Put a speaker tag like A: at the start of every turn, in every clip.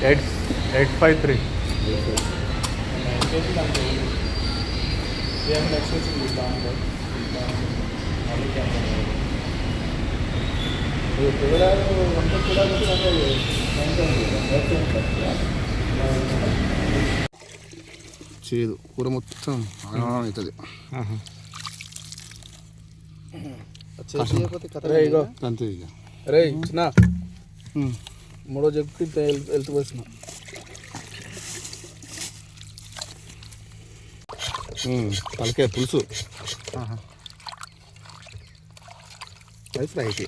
A: 853.
B: చేదు కూర మొత్తం అవుతుంది. అంతే ఇక
C: అరే చిన్న మూడో చెప్పి వెళ్తూ వచ్చిన
B: తలకాయ పులుసు అది ఫ్రైకి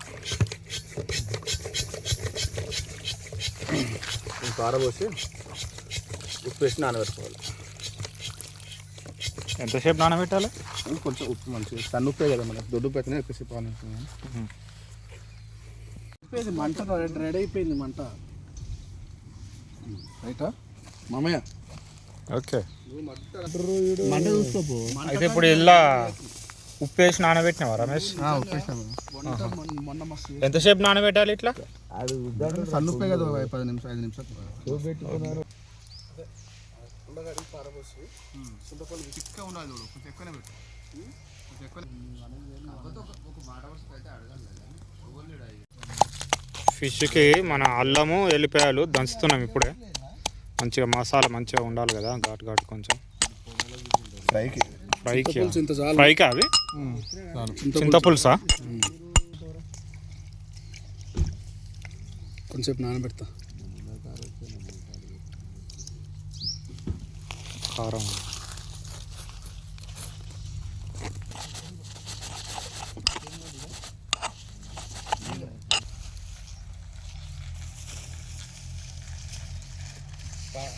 B: కారం పోసి ఉప్పు వేసి నానబెట్టుకోవాలి.
A: ఎంతసేపు నానబెట్టాలి?
B: కొంచెం ఉప్పు మంచిగా సన్న ఉప్పే కదా మనకి, దొడ్డు ఉప్పు అయితేనే ఎక్కువసేపు అయిపోయింది.
C: మంట రెడీ అయిపోయింది మంట రైటా మామయ్య.
A: ఓకే
C: మంట చూసుకోపో.
A: అయితే ఇప్పుడు ఇలా ఉప్పు వేసి నానబెట్టినావా రమేష్?
C: మొన్న మస్తు
A: ఎంతసేపు నానబెట్టాలి ఇట్లా?
B: సన్న ఉప్పే కదా 10 నిమిషాలు 5 నిమిషాలు
C: పెట్టుకున్నారు.
B: చిక్క ఉండాలి చూడు, కొంచెం ఎక్కువనే పెట్టు.
A: ఫిష్కి మన అల్లము ఎల్లిపాయలు దంచుతున్నాం ఇప్పుడే. మంచిగా మసాలా మంచిగా ఉండాలి కదా, ఘాటు ఘాటు కొంచెం ఫ్రైకి అవి చింతపులుసా?
C: కొంచెం నానబెడతా.
A: కారం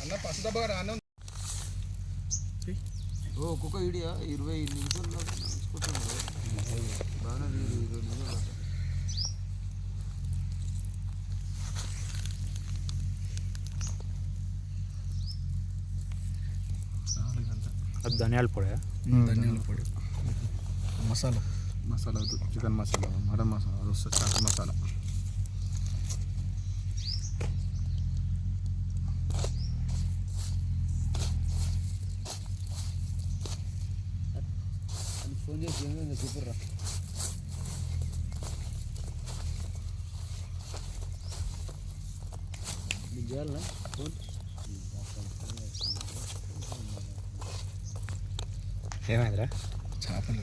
B: అన్న పసు డబ్బా అన్న
C: ఒక్కొక్క వీడియో 20 నిమిషాలు బాగా 20 నిమిషాలు.
A: అది ధనియాల పొడి.
C: ధనియాల పొడి, masala
B: masala, chicken masala, mutton masala, chaat masala.
C: Phone చేసి సూపర్ రా. చేయాలనా ఫోన్?
A: ఏమైందిరా?
C: చేపలు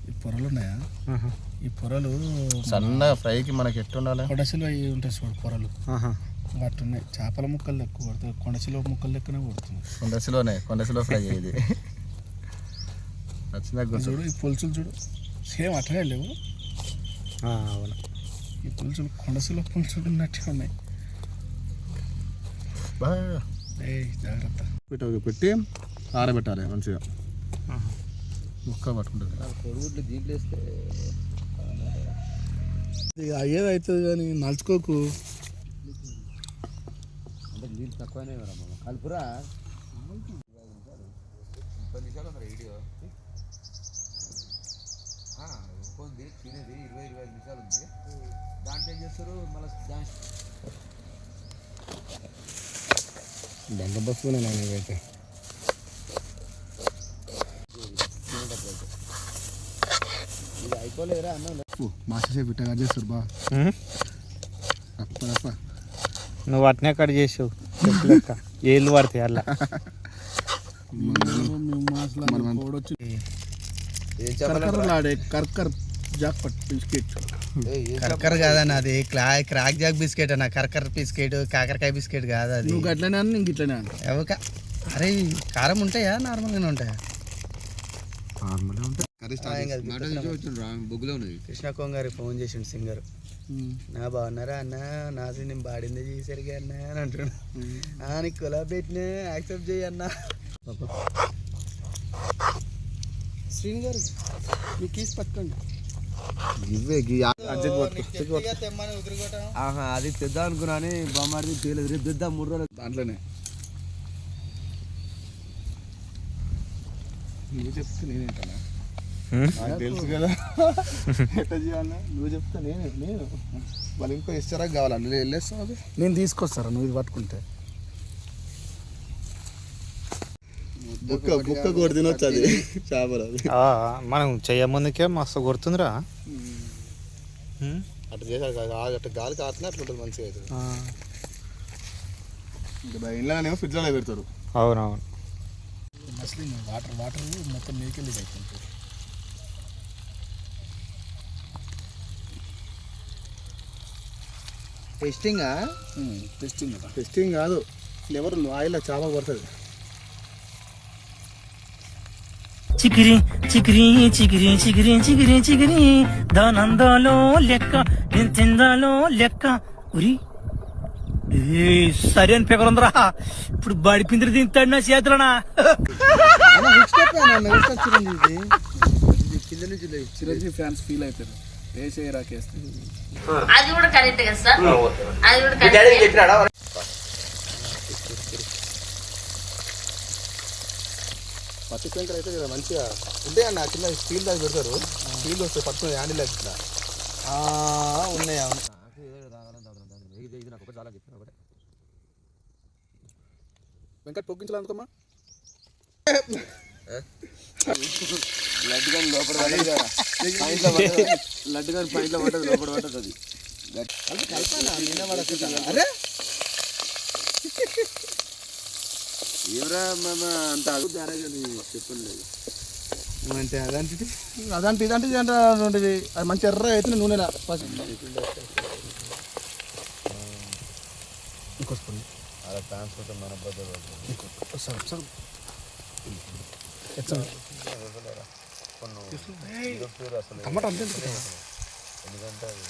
C: ఈ పొరలు ఉన్నాయా? ఈ పొరలు
B: సన్న ఫ్రైకి మనకి ఎట్టుండాలి?
C: కొండసిలో అవి ఉంటాయి చూడు పొరలు, వాటి ఉన్నాయి. చేపల ముక్కలు ఎక్కువ కొడుతుంది, కొండసిలో ముక్కలు లెక్కనే కొడుతుంది.
B: కొండసిలో ఫ్రై అయ్యేది
C: చూడు. ఈ పులుసులు చూడు సేమ్ అట్లనే లేవు.
A: అవును,
C: ఈ పులుసులు కొండసిలో పులుసులు ఉన్నట్టే ఉన్నాయి. జాగ్రత్త
B: పెట్టి ఆరబెట్టాలి మంచిగా, ముక్క పట్టుకుంటుంది.
C: కొడుగుడ్లు దీంట్లో వేస్తే అయ్యేది అవుతుంది కానీ నలుచుకోకు. అంటే నీళ్ళు తక్కువనే కలుపురా. 30 నిమిషాలు వీడియో తినేది 20-25 నిమిషాలు ఉంది. దాంట్లో ఏం చేస్తారు మళ్ళీ
B: బండ బస్సునే అయితే
C: ఇది అయిపోలేదురా అన్న.
B: మాస్టర్ షెఫ్ ఇట్లా చేస్తారు బా.
A: నువ్వు అట్నే కట్ చేసావు లెక్క, ఏళ్ళు పడతాయి అలా.
C: కర్కర్ జాక్పట్ బిస్కెట్.
D: కర్కర్ కాదన్న, అది క్రాక్ జాక్ బిస్కెట్ అన్న. కర్కర్ బిస్కెట్ కాకరకాయ బిస్కెట్ కాదు అది.
C: నువ్వు గట్లనే అని ఇంక ఇట్లనే అని.
D: అరే కారం ఉంటాయా నార్మల్గానే ఉంటాయా?
C: బొగ్గులో ఉన్నది.
D: కృష్ణ కొంగారి ఫోన్ చేసిండు సింగర్. నా బాగున్నారా అన్న, నా నేను పాడిందే చేసరిగా అన్న అని అంటున్నాడు. నీకు కొలాబ్ పెట్టినా యాక్సెప్ట్ చేయి అన్న.
C: శ్రీని గారు మీ కీస్ పట్టుకోండి.
D: అది తెద్దాం అనుకున్నా బొమ్మాడి తేలేదు. రేపు తెద్దాం 3 రోజులు
C: దాంట్లోనే. నువ్వు చెప్తే నేనేంటన్నా,
B: తెలుసు కదా ఎట్లా చేయాలన్నా. నువ్వు చెప్తా నేను వాళ్ళు ఇంకో ఇస్తారా కావాలా? వెళ్ళేస్తాం. అది
C: నేను తీసుకొస్తారా నువ్వు ఇది పట్టుకుంటే.
B: ముక్క కొడి తినొచ్చు అది చేపలు అవి.
A: మనం చెయ్య ముందుకే మస్తు గుర్తుందిరా.
C: అట్లా చేసాక అట్లా గాలి కాస్తున్నా అట్లా ఉంటుంది మంచిగా అవుతుంది.
B: ఇంకా ఇంట్లోనేమో ఫ్రిడ్జ్లో పెడతారు.
A: అవునవును.
C: అసలు వాటర్ మొత్తం నీకెళ్ళి అవుతుంది.
B: టెస్టింగ్ కాదు, ఫ్లేవర్ ఆయిల్ చేప పడుతుంది.
E: చికిరి చికిరి చికిరి చికిరి చికిరి చికిరి దానందాలో లెక్క నేను తిందాలో లెక్క ఉరి సరైన పేపర్ ఉందరా. ఇప్పుడు బడి పిందిరి తింటాడు నా చేతులనా.
C: చిరంజీవి ఫ్యాన్స్ ఫీల్ అవుతారు వేసే రాకేస్తే.
F: అది కూడా కరెక్ట్ కదా సార్, అది కూడా కరెక్ట్.
C: పచ్చి పెంకలు అయితే కదా మంచిగా ఉంటే అన్న చిన్న స్టీల్ దాకా పెడతారు. స్టీల్ వస్తే పట్టుకుని హ్యాండిల్ ఇట్లా
D: ఉన్నాయి. అవును
C: వెంకట్ పొగ్గించాలనుకోమా.
D: లడ్డు కానీ లోపల పడదు, లడ్డు కానీ పైంట్లో పట్టదు, లోపల పట్టదు. అది అరే ఎవరా మామ అంత అడుగు చెప్పండి.
C: అంటే అదంటే ఇదంటే ఇదంటే అది మంచి ఎర్ర అయితే నూనెలా ఇంకొస్తుంది.
D: అలా ట్రాన్స్పోర్ట్ మన
C: టమాటా అంతే
D: ఎందుకంటే అది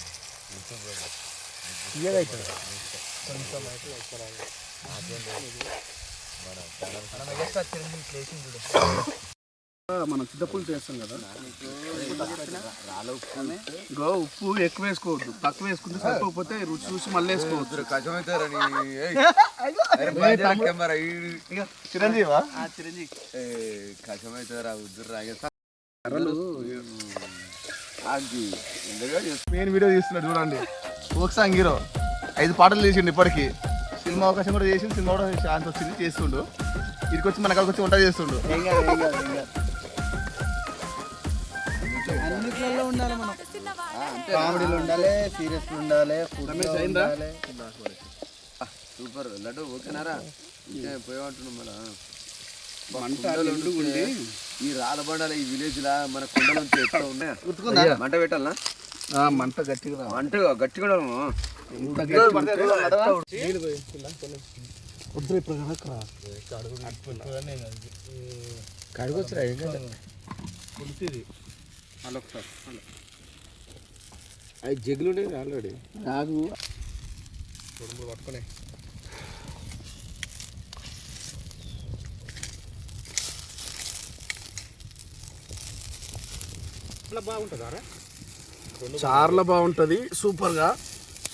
C: మనం చింతపులు చేస్తాం కదా. ఉప్పు ఎక్కువ వేసుకోవద్దు, తక్కువ వేసుకుంటే సరిపోతే రుచి చూసి మళ్ళీ వేసుకోవద్దు.
B: చిరంజీవా
D: కష్టమవుతారా ఉద్దురు
B: మెయిన్ వీడియో తీస్తున్నాడు చూడండి. ఫోక్ సాంగ్ హీరో 5 పాటలు చేసిండు ఇప్పటికి. సినిమా అవకాశం కూడా చేసిండు, సినిమా కూడా ఛాన్స్ వచ్చింది చేస్తుండు. ఇక్కడికి వచ్చి మన కాడికి వచ్చి వంట చేస్తుండు.
D: అన్నిట్లలో ఉండాలి మనం. కామెడీలు ఉండాలి, సీరియస్లు ఉండాలి, ఫుడ్ ఉండాలి. సూపర్ లడ్డు ఓకేనారా? ఇంకా పోయేమంటున్నాం మన ఈ రాళ్ళబండాలి ఈ విలేజ్ లా మన కొండల ఎట్లా ఉన్నాయి గుర్తుకుందా? మంట పెట్టాలనా?
C: మంట గట్టిగా
D: గట్టిగా కడుగొచ్చురా. అవి జగ్గులు ఉండేది ఆల్రెడీ నాకు
C: పట్టుకునే. చార్ల బాగుంటుంది సూపర్గా,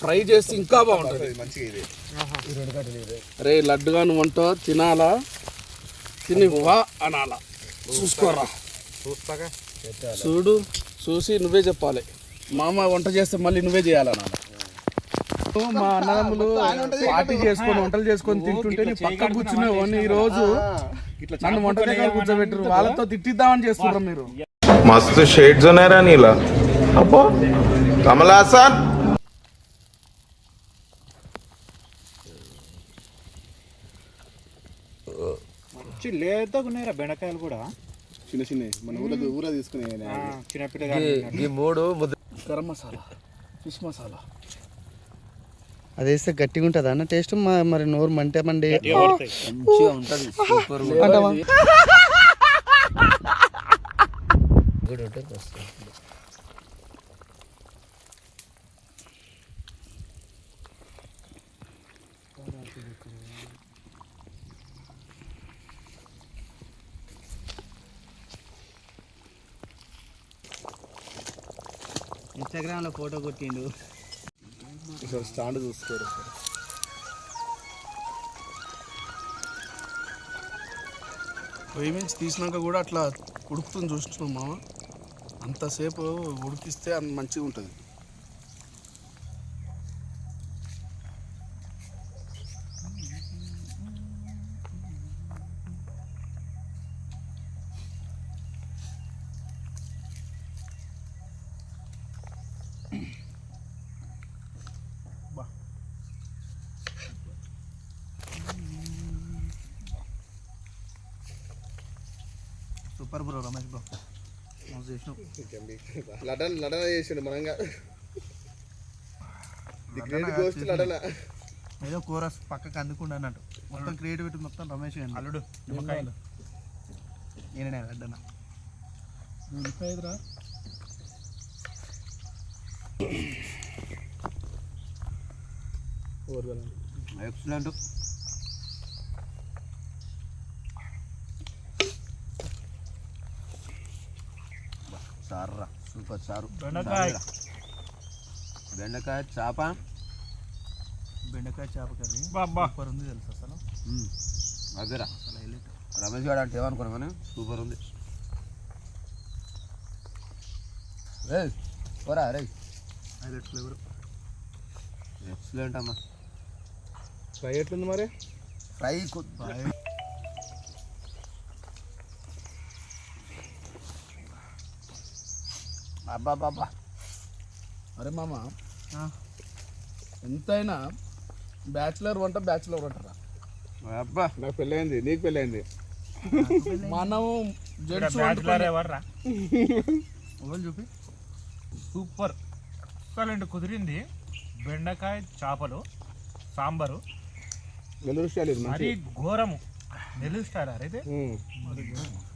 C: ఫ్రై చేస్తే ఇంకా బాగుంటుంది మంచిగా. ఇది అరే లడ్డుగా నువ్వు వంట తినాలా, తిని వా అనాలా. చూసుకోరా, చూడు చూసి నువ్వే చెప్పాలి. మామ వంట చేస్తే మళ్ళీ నువ్వే చేయాలనాల. మా అన్నదమ్ములు పార్టీ చేసుకొని వంటలు చేసుకొని తింటుంటే నీ పక్క కూర్చునేవో ఈ రోజు నన్ను వంట దగ్గర కూర్చోబెట్టరు. వాళ్ళతో తిట్టిద్దామని చేస్తున్నారు మీరు.
G: मस्त शेड्स नाही राणीला अप्पो कमला हसन
A: మంచి లేతగా ఉన్నాయిరా బెండకాయలు కూడా.
B: చిన్న చిన్న మన ఊళ్ళో తీసుకునే
A: చిన్నపిల్లగా.
D: మూడు
C: గరం మసాలా, ఫిష్ మసాలా
D: అది వేస్తే గట్టిగా ఉంటుంది అన్న టేస్ట్. మరి నోరు మంటే మండి
A: మంచిగా
D: ఉంటుంది. సూపర్ ఇన్స్టాగ్రామ్లో ఫోటో కొట్టిండు.
B: స్టాండ్ చూసుకోరు.
C: పొయ్యి నుంచి తీసినాక కూడా అట్లా ఉడుకుతుంది చూస్తున్నాం మామ. అంతసేపు ఉడికిస్తే అంత మంచిగా ఉంటుంది.
D: సూపర్ బ్రో రమేష్ బ్రో చేసినావు.
B: లడన చేసిండు మనంగా గోస్ట్ లడన.
D: ఏదో కోరస్ పక్కకి అందుకుండా అన్నట్టు మొత్తం క్రియేటివిటీ మొత్తం రమేష్ గారు.
A: అల్లుడు
D: నేనే అడ్డన
C: ఎక్సలెంట్.
D: చారురా సూపర్ చారు.
A: బెండకాయ
D: బెండకాయ చేప కర్రీ సూపర్ ఉంది తెలుసు అసలు.
C: అదేరా
D: అసలు హైలైట్.
C: రమేష్ గారు అంటే ఏమనుకున్నా కానీ సూపర్ ఉంది. రే పోరా రే
D: హైలైట్ ఫ్లేవర్.
C: ఎక్సలెంట్ అమ్మా.
B: ఫ్రై ఎట్లుంది మరి?
C: ఫ్రై అబ్బా బాబా. అరే మామ ఎంతైనా బ్యాచులర్ వంట అంటారా?
B: అబ్బా నాకు పెళ్ళైంది, నీకు పెళ్ళైంది.
C: మనం జెంట్స్
A: ఎవర్రా
D: ఓవల్ చూపి.
A: సూపర్ ఎక్సలెంట్ కుదిరింది. బెండకాయ చేపలు సాంబారు
B: నెల్లూరు స్టైల్ ఇది
A: మరీ ఘోరము. నెల్లూరు స్టార్ అయితే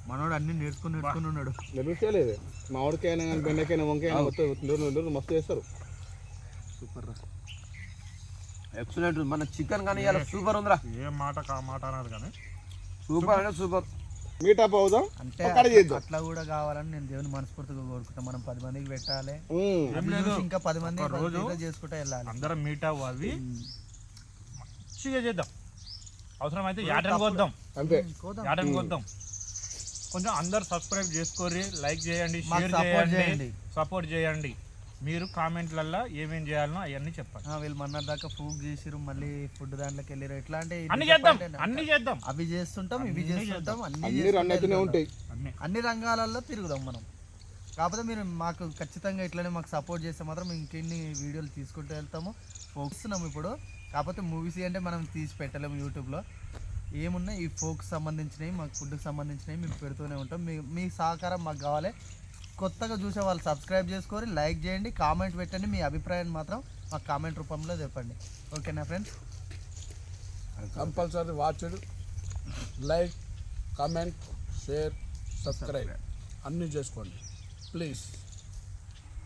D: మనోడు అన్ని నేర్చుకుని ఉన్నాడు.
B: నెల్లూరు స్టైల్ ఇది. మామిడికాయన కానీ బెండకాయన వంకాయ మొత్తం నెల్లూరు మస్తు చేస్తారు.
D: సూపర్ రా
C: ఎక్సలెంట్. మన చికెన్ కానీ ఇలా సూపర్ ఉందిరా.
A: ఏ మాట మాట అన్నారు కానీ
C: సూపర్ అంటే సూపర్.
B: మీటప్ అవుదాం
D: అంటే అట్లా కూడా కావాలని నేను దేవుని మనస్ఫూర్తిగా కోరుకుంటా. మనం 10 మందికి పెట్టాలి, ఇంకా 10 మంది రోజు చేసుకుంటా వెళ్ళాలి.
A: అందరం మీట్ అవ్వాలి, మంచిగా చేద్దాం. అవసరమైతే యాటన్ కోద్దాం,
B: అంతే
A: యాటన్ కోద్దాం. కొంచెం అందరు సబ్స్క్రైబ్ చేసుకోర్రి, లైక్ చేయండి, షేర్ చేయండి, సపోర్ట్ చేయండి. మీరు కామెంట్లల్లో ఏమేం చేయాలనో అవన్నీ చెప్పండి.
D: వీళ్ళు మొన్న దాకా ఫూక్ చేసిరు, మళ్ళీ ఫుడ్ దాంట్లోకి వెళ్ళారు. ఎట్లాంటి
A: అన్ని చేద్దాం,
D: అవి చేస్తుంటాం, ఇవి చేస్తుంటాం,
B: ఉంటాయి.
D: అన్ని రంగాలలో తిరుగుదాం మనం. కాకపోతే మీరు మాకు ఖచ్చితంగా ఇట్లనే మాకు సపోర్ట్ చేస్తే మాత్రం ఇంకెన్ని వీడియోలు తీసుకుంటూ వెళ్తాము. ఫోక్స్తున్నాం ఇప్పుడు. కాకపోతే మూవీస్ అంటే మనం తీసి పెట్టలేము యూట్యూబ్లో. ఏమున్నా ఈ ఫోక్స్ సంబంధించినవి, మాకు ఫుడ్కి సంబంధించినవి మేము పెడుతూనే ఉంటాం. మీ సహకారం మాకు కావాలి. కొత్తగా చూసే వాళ్ళు సబ్స్క్రైబ్ చేసుకొని లైక్ చేయండి, కామెంట్ పెట్టండి. మీ అభిప్రాయాన్ని మాత్రం మాకు కామెంట్ రూపంలో చెప్పండి. ఓకేనా friends?
C: Compulsory watch, like, comment, share, subscribe అన్నీ చేసుకోండి ప్లీజ్.